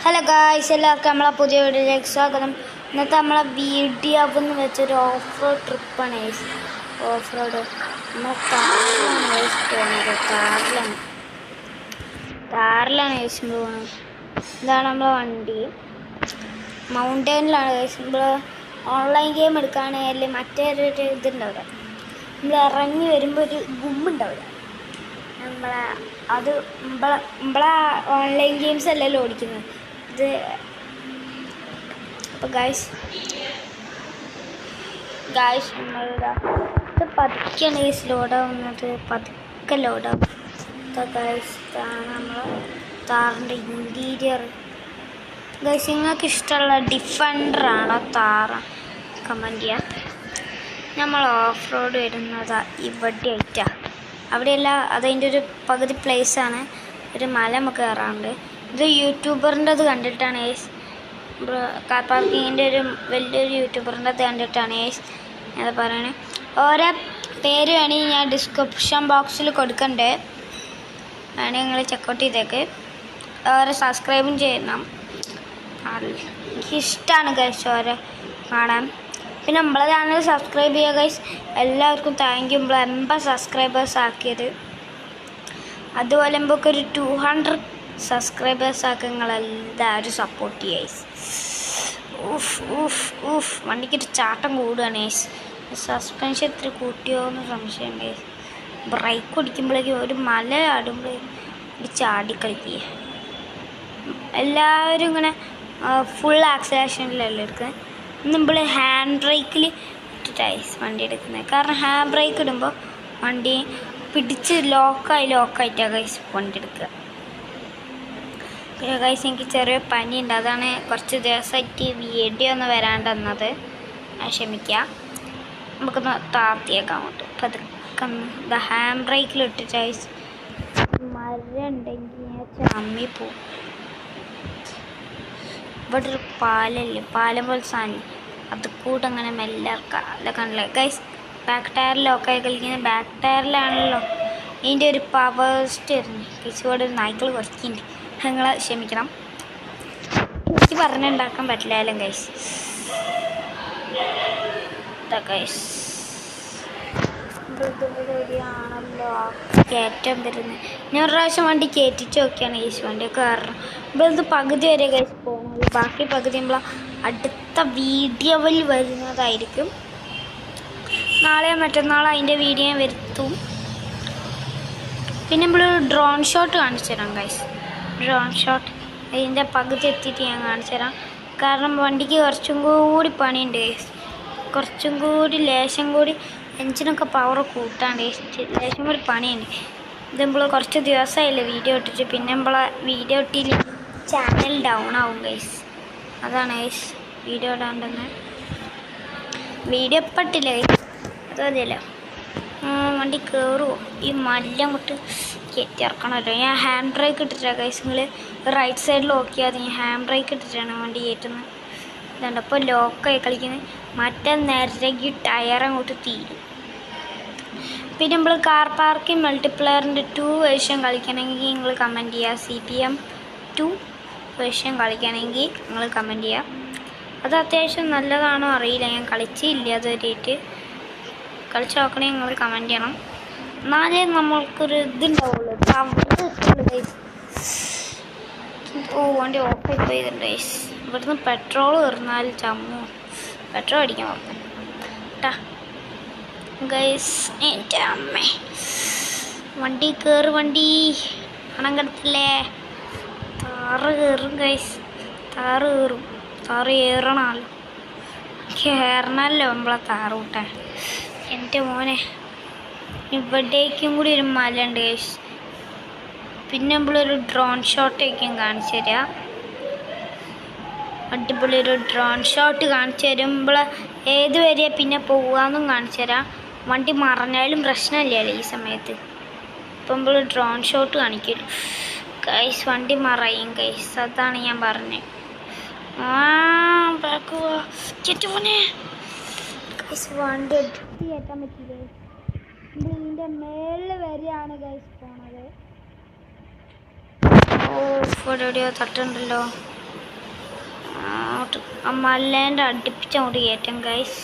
Hello guys, എല്ലാവർക്കും നമ്മളെ പുതിയ വീഡിയോയിലേക്ക് സ്വാഗതം. ഇന്നത്തെ നമ്മളെ വീഡിയോ എന്ന് വെച്ചൊരു ഓഫ് റോഡ് ട്രിപ്പാണ്. ഓഫ് റോഡ് നമ്മൾ താറിലാണ് പോകുന്നത്. ഇതാണ് നമ്മളെ വണ്ടി. മൗണ്ടൈനിലാണ് നമ്മൾ ഓൺലൈൻ ഗെയിം എടുക്കുകയാണെങ്കിൽ മറ്റേ ഒരു ഇതുണ്ടാവില്ല, നമ്മൾ ഇറങ്ങി വരുമ്പോൾ ഒരു ഗുമ്മുണ്ടാവില്ല. നമ്മളെ ഓൺലൈൻ ഗെയിംസ് അല്ലല്ലോ ഓടിക്കുന്നത് ഇത്. അപ്പോൾ ഗായ്സ് നമ്മളുടെ ഇത് പതുക്കെയാണ് ലോഡാവുന്നത്, പതുക്കെ ലോഡാവും. ഗായ്സ് നമ്മൾ താറിൻ്റെ ഇൻറ്റീരിയർ. ഗായ്സ് നിങ്ങൾക്ക് ഇഷ്ടമുള്ള ഡിഫൻഡറാണോ താറ് കമൻറ്റ് ചെയ്യാം. നമ്മൾ ഓഫ് റോഡ് വരുന്നത് ഇവിടെ ആയിട്ടാണ്. അവിടെയല്ല, അതതിൻ്റെ ഒരു പകുതി പ്ലേസാണ്. ഒരു മല നമുക്ക് കയറാറുണ്ട്. ഇത് യൂട്യൂബറിൻ്റെ അത് കണ്ടിട്ടാണ് കാർ പാർക്കിങ്ങിൻ്റെ ഒരു വലിയൊരു യൂട്യൂബറിൻ്റെ അത് കണ്ടിട്ടാണ് അത് പറയണേ. ഓരോ പേര് വേണമെങ്കിൽ ഞാൻ ഡിസ്ക്രിപ്ഷൻ ബോക്സിൽ കൊടുക്കണ്ടേ, വേണമെങ്കിൽ നിങ്ങൾ ചെക്കൗട്ട് ചെയ്തേക്ക്. ഓരോ സബ്സ്ക്രൈബും ചെയ്യണം. എനിക്കിഷ്ടമാണ് ഗൈസ് ഓരോ കാണാൻ. പിന്നെ നമ്മളെ ചാനൽ സബ്സ്ക്രൈബ് ചെയ്യുക ഗൈസ്. എല്ലാവർക്കും താങ്ക് യു. നമ്മൾ 80 സബ്സ്ക്രൈബേഴ്സ് ആക്കിയത്. അതുപോലെ നമുക്കൊരു 200 സബ്സ്ക്രൈബേഴ്സ് ആക്കി നിങ്ങളെല്ലാവരും സപ്പോർട്ട് ചെയ്യുക. വണ്ടിക്കൊരു ചാട്ടം കൂടുകയാണ് ഗൈസ്. സസ്പെൻഷൻ ഇത്തിരി കൂട്ടിയോ എന്ന് സംശയം ഗൈസ്. ബ്രേക്ക് ഓടിക്കുമ്പോഴേക്കും ഒരു മല ആടുമ്പോഴേക്കും ഒരു ചാടിക്കളിക്കുക. എല്ലാവരും ഇങ്ങനെ ഫുൾ ആക്സിലേഷനിലല്ല എടുക്കുന്നത്. നമ്മൾ ഹാൻഡ് ബ്രേക്കിൽ ഇട്ടിട്ടായി വണ്ടി എടുക്കുന്നത്. കാരണം ഹാൻഡ് ബ്രേക്ക് ഇടുമ്പോൾ വണ്ടി പിടിച്ച് ലോക്കായിട്ടാണ് ഗൈസ് വണ്ടി എടുക്കുക. പിന്നെ ഗൈസ് എനിക്ക് ചെറിയ പനിയുണ്ട്, അതാണ് കുറച്ച് ദിവസമായിട്ട് വീഡിയോ ഒന്നും വരാണ്ട് വന്നത്. ക്ഷമിക്കുക. നമുക്കൊന്ന് താത്തിയേക്കാം അങ്ങോട്ട് പതുക്കെ. ഹാൻഡ് ബ്രേക്കിൽ ഇട്ടിട്ട് ഗൈസ് മരം ഉണ്ടെങ്കിൽ ഞാൻ ചമ്മി പോവും. ഇവിടെ ഒരു പാലം പോലെ സാധനം, അത് കൂടെ അങ്ങനെ മെല്ലെ ഇറക്കാം. അല്ല കണ്ടില്ലേ ഗൈസ്, ബാക്ക് ടയർ ലോക്കായി കളിക്കുന്നത്. ബാക്ക് ടയറിലാണല്ലോ ഇതിൻ്റെ ഒരു പവേഴ്സ്റ്റ് വരുന്നത്. ഗൈസ് ഇവിടെ ഒരു നായ്ക്കൾ കുറച്ചുണ്ട്, നിങ്ങൾ ക്ഷമിക്കണം. എനിക്ക് പറഞ്ഞുണ്ടാക്കാൻ പറ്റില്ലാലും ഗൈസ്. ആണല്ലോ കയറ്റം വരുന്നത്. ഞാൻ ഒരു പ്രാവശ്യം വണ്ടി കയറ്റിച്ച് നോക്കിയാണ് ഗൈസ് വണ്ടി കയറണം. ഇവിടെ പകുതി വരെ ഗൈസ് പോകുന്നത്, ബാക്കി പകുതി നമ്മൾ അടുത്ത വീഡിയോയിൽ വരുന്നതായിരിക്കും. നാളെയോ മറ്റന്നാളോ അതിൻ്റെ വീഡിയോ വരുത്തും. പിന്നെ നമ്മൾ ഡ്രോൺ ഷോട്ട് കാണിച്ചു തരാം ഗൈസ്. ഡ്രോൺ ഷോട്ട് അതിൻ്റെ പകുതി എത്തിയിട്ട് ഞാൻ കാണിച്ചു തരാം. കാരണം വണ്ടിക്ക് കുറച്ചും കൂടി പണിയുണ്ട് ഗൈസ്. കുറച്ചും കൂടി ലേശം കൂടി എഞ്ചിനൊക്കെ പവർ കൂട്ടാണ്ട് ലേശം കൂടി പണിയുണ്ട്. ഇത് നമ്മൾ കുറച്ച് ദിവസമായില്ലേ വീഡിയോ ഇട്ടിട്ട്. പിന്നെ നമ്മളെ വീഡിയോ ഇട്ടില്ല ചാനൽ ഡൗൺ ആവും ഗൈസ്. അതാണ് ഗൈസ് വീഡിയോ ഇടാണ്ടെന്ന്. വീഡിയോ ഇപ്പട്ടില്ല ഗൈസ്, അത് മതിയല്ലോ. വണ്ടി കയറുമോ ഈ മല്ലം കൊണ്ട് കയറ്റി ഇറക്കണമല്ലോ. ഞാൻ ഹാൻഡ് ബ്രേക്ക് ഇട്ടിട്ടാണ് ഗൈസ്. നിങ്ങൾ റൈറ്റ് സൈഡിൽ നോക്കിയാൽ മതി. ഞാൻ ഹാൻഡ് ബ്രേക്ക് ഇട്ടിട്ടാണ് വണ്ടി കയറ്റുന്നത്. ഇതുണ്ട് അപ്പോൾ ലോക്കായി കളിക്കുന്നത്. മറ്റേ നിരകി ടയർ അങ്ങോട്ട് തീരും. പിന്നെ നമ്മൾ കാർ പാർക്കിംഗ് മൾട്ടിപ്ലെയറിൻ്റെ 2 വേർഷൻ കളിക്കണമെങ്കിൽ നിങ്ങൾ കമൻറ്റ് ചെയ്യുക. CPM 2 വേർഷൻ കളിക്കണമെങ്കിൽ നിങ്ങൾ കമൻറ്റ് ചെയ്യുക. അത് അത്യാവശ്യം നല്ലതാണോ അറിയില്ല, ഞാൻ കളിച്ചില്ല അതുവരെയായിട്ട്. കളിച്ച് നോക്കണേ നിങ്ങൾ കമൻറ്റ് ചെയ്യണം. എന്നാലേ നമ്മൾക്കൊരു ഇതുണ്ടാവുള്ളൂ. വണ്ടി ഓഫായി പോയതുണ്ട് ഗൈസ്. ഇവിടുന്ന് പെട്രോൾ കയറുന്നാൽ ചമ്മു പെട്രോൾ അടിക്കാൻ നോക്കാം കേട്ടാ ഗൈസ്. എൻ്റെ അമ്മേ വണ്ടി കയറി, വണ്ടി പണം കിടത്തില്ലേ. താറ് കയറും ഗൈസ്, താറ് കയറും. താറ് കയറണമല്ലോ നമ്മളെ താറ് കൂട്ടാൻ. എൻ്റെ മോനെ ഇവിടേക്കും കൂടി ഒരു മല ഉണ്ട് ഗൈസ്. പിന്നെ നമ്മളൊരു ഡ്രോൺ ഷോട്ടേക്കും കാണിച്ചു തരാം. അടിപൊളി ഒരു ഡ്രോൺ ഷോട്ട് കാണിച്ചു തരുമ്പോൾ ഏത് വരെ പിന്നെ പോകാമെന്നും കാണിച്ചു തരാം. വണ്ടി മറഞ്ഞാലും പ്രശ്നമില്ലല്ലോ ഈ സമയത്ത്. ഇപ്പം നമ്മൾ ഡ്രോൺ ഷോട്ട് കാണിക്കും ഗൈസ്. വണ്ടി മറയും ഗൈസ്, അതാണ് ഞാൻ പറഞ്ഞത്. വണ്ടി എടുത്ത് കയറ്റാൻ പറ്റില്ലേ. ഇതിൻ്റെ മേളിൽ വരെയാണ് ഗൈസ് പോണത്. ഓ ഇവിടെ എവിടെയോ തട്ടുണ്ടല്ലോ. മല്ലേൻ്റെ അടുപ്പിച്ച് അങ്ങോട്ട് കയറ്റാം ഗൈസ്.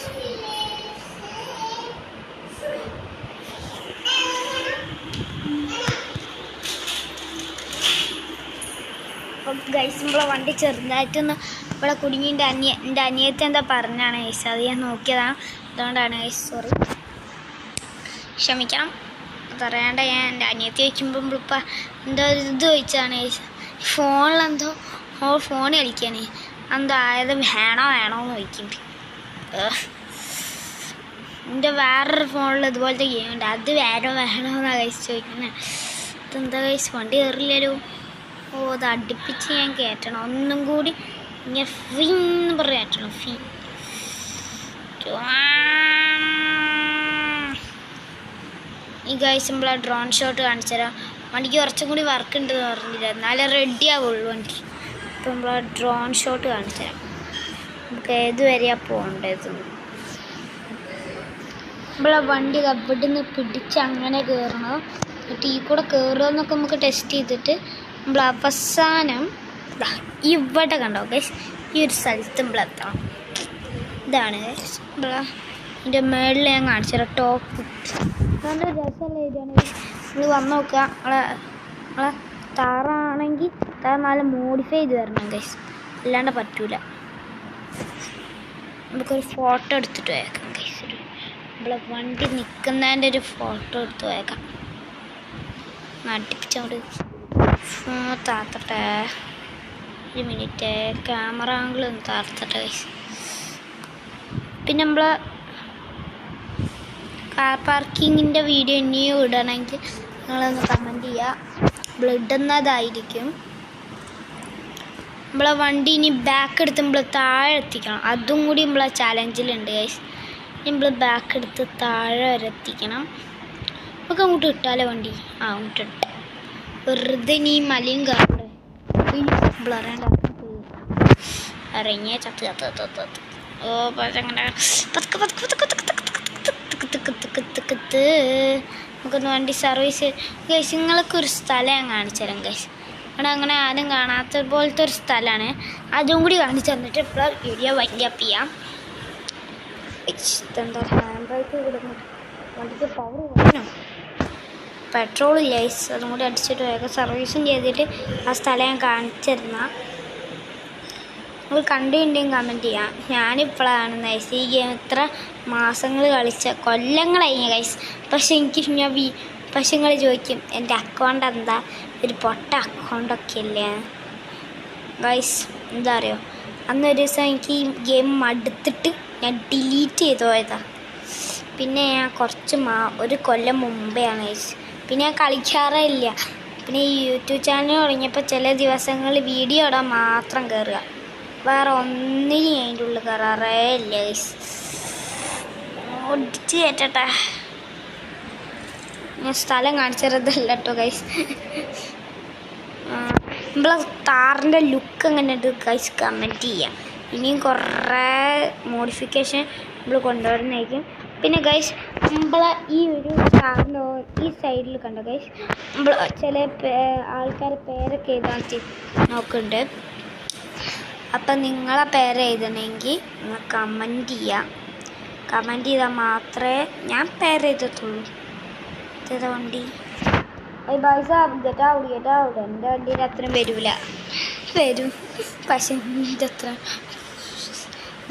അപ്പം ഗൈസ് നമ്മളെ വണ്ടി ചെറുതായിട്ടൊന്ന് ഇവിടെ കുടുങ്ങി. എൻ്റെ അനിയത്തി എന്താ പറഞ്ഞാണ് ഗൈസ്, അത് ഞാൻ നോക്കിയതാണ്. അതുകൊണ്ടാണ് ഗൈസ്, സോറി, ക്ഷമിക്കണം. അതറിയാണ്ട് ഞാൻ എൻ്റെ അനിയത്തി ചോദിക്കുമ്പോൾ നമ്മളിപ്പോൾ എന്തോ ഇത് ചോദിച്ചാണ് ഗൈസ്, ഫോണിലെന്തോ ഫോൺ കളിക്കാണ്, എന്തോ ആയത് വേണോ എന്ന് ചോദിക്കുന്നുണ്ട്. എൻ്റെ വേറൊരു ഫോണിൽ ഇതുപോലത്തെ ഗെയിമുണ്ട്, അത് വേണോന്നാണ് ഗൈസ് ചോദിക്കുന്നത്. ഇതെന്താ ഗൈസ് വണ്ടി കയറില്ലല്ലോ. അത് അടുപ്പിച്ച് ഞാൻ കയറ്റണം, ഒന്നും കൂടി ഇങ്ങനെ ഫീന്ന് പറഞ്ഞ് കയറ്റണം. ഫീ ഈ ഗൈസ് നമ്മളെ ഡ്രോൺ ഷോട്ട് കാണിച്ചു തരാം. വണ്ടിക്ക് കുറച്ചും കൂടി വർക്ക് ഉണ്ടെന്ന് പറഞ്ഞില്ല, എന്നാലേ റെഡി ആവുള്ളൂ വണ്ടി. അപ്പോൾ നമ്മളെ ഡ്രോൺ ഷോട്ട് കാണിച്ചു തരാം. നമുക്ക് ഏതുവരെയാണ് പോകേണ്ടത്. നമ്മളെ വണ്ടി അവിടെ നിന്ന് പിടിച്ച് അങ്ങനെ കയറണം. എന്നിട്ട് ഈ കൂടെ കയറുമെന്നൊക്കെ നമുക്ക് ടെസ്റ്റ് ചെയ്തിട്ട് നമ്മൾ അവസാനം ഇവിടെ കണ്ടോ ഗൈസ്, ഈ ഒരു സ്ഥലത്ത് നമ്മൾ എത്തണം. ഇതാണ് ഗൈസ് ഇതിൻ്റെ മേളിൽ ഞാൻ കാണിച്ചു തരാം. ടോപ്പ് നല്ല രസമുള്ള ഏരിയയാണ്. നിങ്ങൾ വന്ന് നോക്കുക. നമ്മളെ താറാണെങ്കിൽ നല്ല മോഡിഫൈ ചെയ്ത് തരണം ഗൈസ്, അല്ലാണ്ട് പറ്റൂല. നമുക്കൊരു ഫോട്ടോ എടുത്തിട്ട് പോയേക്കാം ഗൈസ്. നമ്മളെ വണ്ടി നിൽക്കുന്നതിൻ്റെ ഒരു ഫോട്ടോ എടുത്ത് പോയേക്കാം. നട്ടിപ്പിച്ചോണ്ട് താത്തട്ടെ, ഒരു മിനിറ്റ്, ക്യാമറ ആംഗിൾ ഒന്ന് താർത്തട്ടെ ഗൈസ്. പിന്നെ നമ്മൾ കാർ പാർക്കിങ്ങിൻ്റെ വീഡിയോ ഇനിയും ഇടണമെങ്കിൽ നിങ്ങളൊന്ന് കമൻറ്റ് ചെയ്യുക. നമ്മൾ ഇടുന്നതായിരിക്കും. നമ്മളെ വണ്ടി ഇനി ബാക്ക് എടുത്ത് നമ്മൾ താഴെ എത്തിക്കണം, അതും കൂടി നമ്മളെ ചാലഞ്ചിലുണ്ട് ഗൈസ്. നമ്മൾ ബാക്ക് എടുത്ത് താഴെ വരെ എത്തിക്കണം. നമുക്ക് അങ്ങോട്ട് ഇട്ടാലേ വണ്ടി, അങ്ങോട്ട് ഇട്ട വെറുതെ നീ മലയും കയറേ ബ്ലറേണ്ട ഇറങ്ങിയ ചത്ത് ഓ അങ്ങനെ നമുക്കൊന്ന് വണ്ടി സർവീസ് ഗൈസ്. നിങ്ങൾക്കൊരു സ്ഥലം ഞാൻ കാണിച്ചു തരാം ഗൈസ്. അവിടെ അങ്ങനെ ആരും കാണാത്ത പോലത്തെ ഒരു സ്ഥലമാണ്, അതും കൂടി കാണിച്ചു തന്നിട്ട് ഇപ്പോൾ വീഡിയോ വൈൻഡ് അപ്പ് ചെയ്യാം. എന്താ ഹാൻഡ് ബ്രേക്ക് കൊടുക്കുന്നു, വണ്ടിക്ക് പവർ കുറഞ്ഞോ, പെട്രോൾ ഇല്ല ഗൈസ്. അതും കൂടി അടിച്ചിട്ട് വേഗം സർവീസും ചെയ്തിട്ട് ആ സ്ഥലം ഞാൻ കാണിച്ചു തരുന്ന. നിങ്ങൾ കണ്ടിട്ടുണ്ടെങ്കിൽ കമൻറ്റ് ചെയ്യാം. ഞാനിപ്പോഴാണ് ഗൈസ് ഈ ഗെയിം ഇത്ര മാസങ്ങൾ കളിച്ച കൊല്ലങ്ങളായി ഗൈസ്. പക്ഷെ പക്ഷെ നിങ്ങൾ ചോദിക്കും എൻ്റെ അക്കൗണ്ട് എന്താ ഒരു പൊട്ട അക്കൗണ്ടൊക്കെ അല്ലേ ഗൈസ്. എന്താ അറിയോ, അന്നൊരു ദിവസം എനിക്ക് ഈ ഗെയിം മടുത്തിട്ട് ഞാൻ ഡിലീറ്റ് ചെയ്ത് പോയതാണ്. പിന്നെ ഞാൻ ഒരു കൊല്ലം മുമ്പെയാണ് ഗൈസ്. പിന്നെ ഞാൻ കളിക്കാറേ ഇല്ല. പിന്നെ ഈ യൂട്യൂബ് ചാനൽ തുടങ്ങിയപ്പോൾ ചില ദിവസങ്ങളിൽ വീഡിയോ ഇടാൻ മാത്രം കയറുക, വേറെ ഒന്നിനും അതിൻ്റെ ഉള്ളിൽ കയറാറേ ഇല്ല ഗൈസ്. ഒടിച്ച് കയറ്റട്ടെ. ഞാൻ സ്ഥലം കാണിച്ചതല്ല കേട്ടോ ഗൈസ്. നമ്മളെ താറിൻ്റെ ലുക്ക് എങ്ങനെ ഉണ്ട് ഗൈസ് കമൻറ്റ് ചെയ്യാം. ഇനിയും കുറേ മോഡിഫിക്കേഷൻ നമ്മൾ കൊണ്ടുവരുന്നതായിരിക്കും. പിന്നെ ഗൈസ് നമ്മളെ ഈ ഒരു കാറിൻ്റെ ഈ സൈഡിൽ കണ്ടോ ഗൈസ്, നമ്മൾ ചില ആൾക്കാരെ പേരൊക്കെ എഴുതാൻ നോക്കുന്നുണ്ട്. അപ്പം നിങ്ങളെ പേര് എഴുതണമെങ്കിൽ നിങ്ങൾ കമൻറ്റ് ചെയ്യാം. കമൻറ്റ് ചെയ്താൽ മാത്രമേ ഞാൻ പേര് എഴുതത്തുള്ളൂ. ഇതേതാ വണ്ടി? പൈസ ഗെറ്റാവിടെ എൻ്റെ വണ്ടിയിൽ അത്രയും വരും പക്ഷേ ഇതത്ര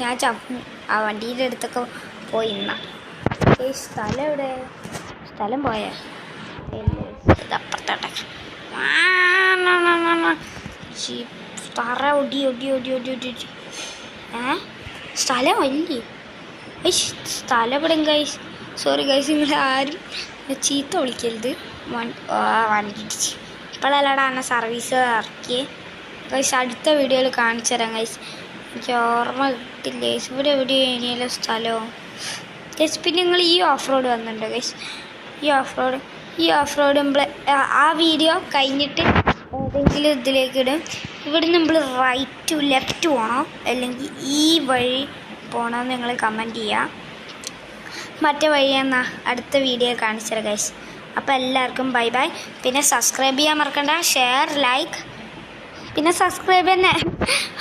ഞാൻ ചപ്പും ആ വണ്ടീൻ്റെ അടുത്തൊക്കെ പോയി ഈ സ്ഥലം എവിടെ? സ്ഥലം പോയാ ഇതപ്പുറത്തോട്ടെ തറ ഒടി സ്ഥലം വലിയ സ്ഥലം ഇവിടെ ഗൈസ്. സോറി ഗൈസ്, നിങ്ങൾ ആരും ചീത്ത വിളിക്കരുത്. വണ്ടി ഇടിച്ച് ഇപ്പോഴല്ലടാ എന്നെ സർവീസ് ഇറക്കിയേ ഗൈസ്. അടുത്ത വീഡിയോയിൽ കാണിച്ചു തരാം ഗൈസ്. എനിക്ക് ഓർമ്മ കിട്ടില്ല ഗൈസ്, ഇവിടെ എവിടെയാണ് സ്ഥലവും ഗൈസ്. പിന്നെ നിങ്ങൾ ഈ ഓഫ് റോഡ് വന്നിട്ടുണ്ടോ ഗൈസ്? ഈ ഓഫ് റോഡ് നമ്മൾ ആ വീഡിയോ കഴിഞ്ഞിട്ട് ഏതെങ്കിലും ഇതിലേക്ക് ഇടും. ഇവിടെ നമ്മൾ റൈറ്റ് ലെഫ്റ്റ് പോകണോ അല്ലെങ്കിൽ ഈ വഴി പോകണമെന്ന് നിങ്ങൾ കമൻറ്റ് ചെയ്യുക. മറ്റേ വഴി എന്നാൽ അടുത്ത വീഡിയോ കാണിച്ചു തരാം ഗൈസ്. അപ്പോൾ എല്ലാവർക്കും ബൈ ബൈ. പിന്നെ സബ്സ്ക്രൈബ് ചെയ്യാൻ മറക്കണ്ട, ഷെയർ, ലൈക്ക്. പിന്നെ സബ്സ്ക്രൈബ് തന്നെ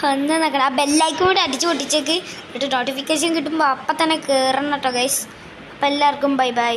ഒന്ന് നോക്കണം. ആ ബെല്ലൈക്കും കൂടി അടിച്ചു പൊട്ടിച്ചേക്ക് എന്നിട്ട് നോട്ടിഫിക്കേഷൻ കിട്ടുമ്പോൾ അപ്പം തന്നെ കയറണം കേട്ടോ ഗൈസ്. അപ്പം എല്ലാവർക്കും ബൈ ബൈ.